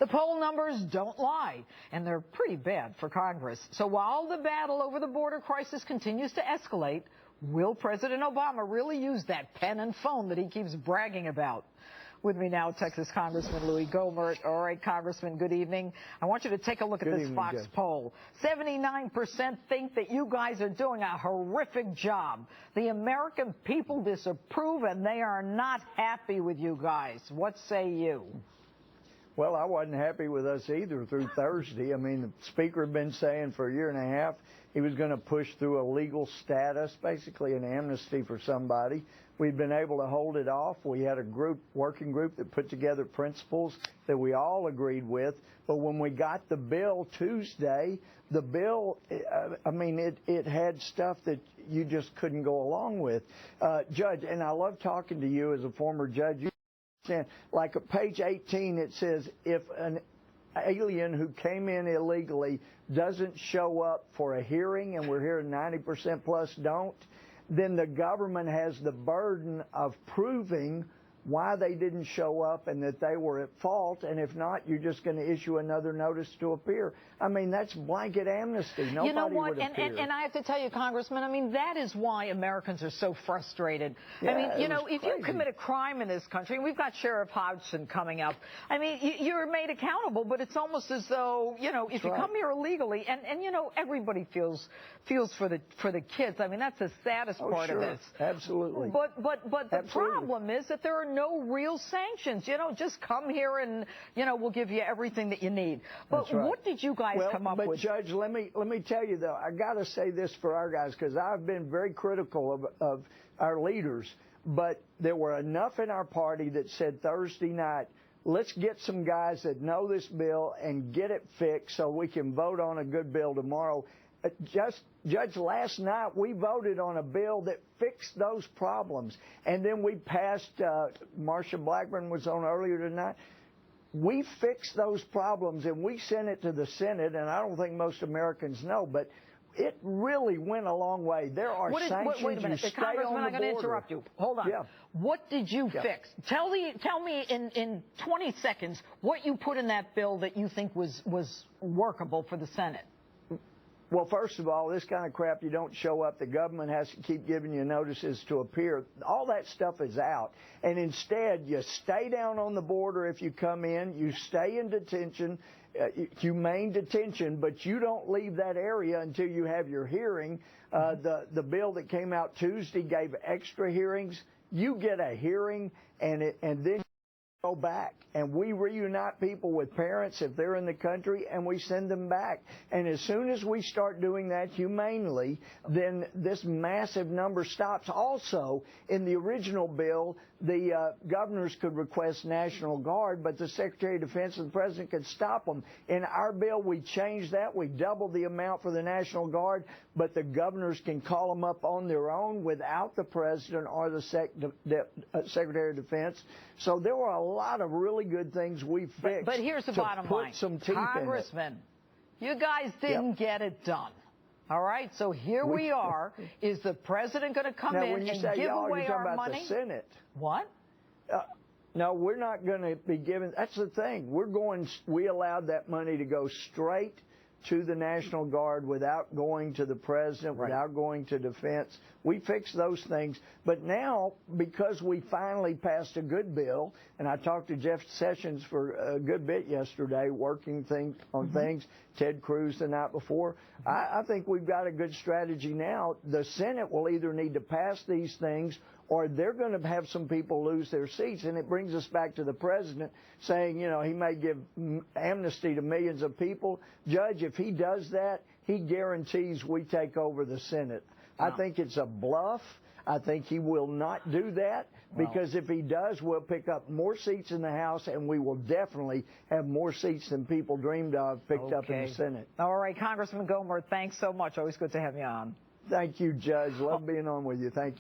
The poll numbers don't lie, and they're pretty bad for Congress. So while the battle over the border crisis continues to escalate, will President Obama really use that pen and phone that he keeps bragging about? With me now, Texas Congressman Louie Gohmert. All right, Congressman, good evening. I want you to take a look at this Fox poll. 79% think that you guys are doing a horrific job. The American people disapprove, and they are not happy with you guys. What say you? Well, I wasn't happy with us either through Thursday. I mean, the Speaker had been saying for a year and a half he was going to push through a legal status, basically an amnesty for somebody. We've been able to hold it off. We had a working group that put together principles that we all agreed with. But when we got the bill Tuesday, the bill, it had stuff that you just couldn't go along with. Judge, and I love talking to you as a former judge. You understand, like at page 18, it says if an alien who came in illegally doesn't show up for a hearing, and we're hearing 90% plus don't, then the government has the burden of proving why they didn't show up and that they were at fault, and if not, you're just going to issue another notice to appear. I mean, that's blanket amnesty. Nobody you know what? would appear. And I have to tell you, Congressman, I mean, that is why Americans are so frustrated. Yeah, I mean, you know, if crazy. you commit a crime in this country, and we've got Sheriff Hodgson coming up, I mean, you're made accountable, but it's almost as though, you know, if you come here illegally, and you know, everybody feels for the kids. I mean, that's the saddest part of this. Absolutely. But the problem is that there are no real sanctions. You know, just come here and, you know, we'll give you everything that you need. But what did you guys come up with? But Judge, let me tell you though, I got to say this for our guys, because I've been very critical of our leaders, but there were enough in our party that said Thursday night, let's get some guys that know this bill and get it fixed so we can vote on a good bill tomorrow. Judge, last night we voted on a bill that fixed those problems, and then we passed, Marsha Blackburn was on earlier tonight, we fixed those problems and we sent it to the Senate, and I don't think most Americans know, but it really went a long way. There are sanctions. Wait a minute, Congressman, I'm going to interrupt you. Hold on. Yeah. What did you fix? Tell me in 20 seconds what you put in that bill that you think was workable for the Senate. Well, first of all, this kind of crap, you don't show up. The government has to keep giving you notices to appear. All that stuff is out. And instead, you stay down on the border if you come in. You stay in detention, humane detention, but you don't leave that area until you have your hearing. The bill that came out Tuesday gave extra hearings. You get a hearing, and then go back, and we reunite people with parents if they're in the country, and we send them back. And as soon as we start doing that humanely, then this massive number stops. Also, in the original bill, the governors could request National Guard, but the Secretary of Defense and the President could stop them. In our bill, we changed that. We doubled the amount for the National Guard, but the governors can call them up on their own without the President or the Secretary of Defense. So there were a lot of really good things we fixed. But here's the bottom line. Some teeth Congressman, you guys didn't get it done. All right, so here we are. Is the president going to come in and give away our money? The Senate. What? No, we're not going to be giving. That's the thing. We allowed that money to go straight to the National Guard without going to the president, without going to defense. We fixed those things. But now, because we finally passed a good bill, and I talked to Jeff Sessions for a good bit yesterday, working on things, Ted Cruz the night before, I think we've got a good strategy now. The Senate will either need to pass these things or they're going to have some people lose their seats. And it brings us back to the president saying, you know, he may give amnesty to millions of people. Judge, if he does that, he guarantees we take over the Senate. Wow. I think it's a bluff. I think he will not do that because if he does, we'll pick up more seats in the House, and we will definitely have more seats than people dreamed of picked up in the Senate. All right, Congressman Gohmert, thanks so much. Always good to have you on. Thank you, Judge. Love being on with you. Thank you.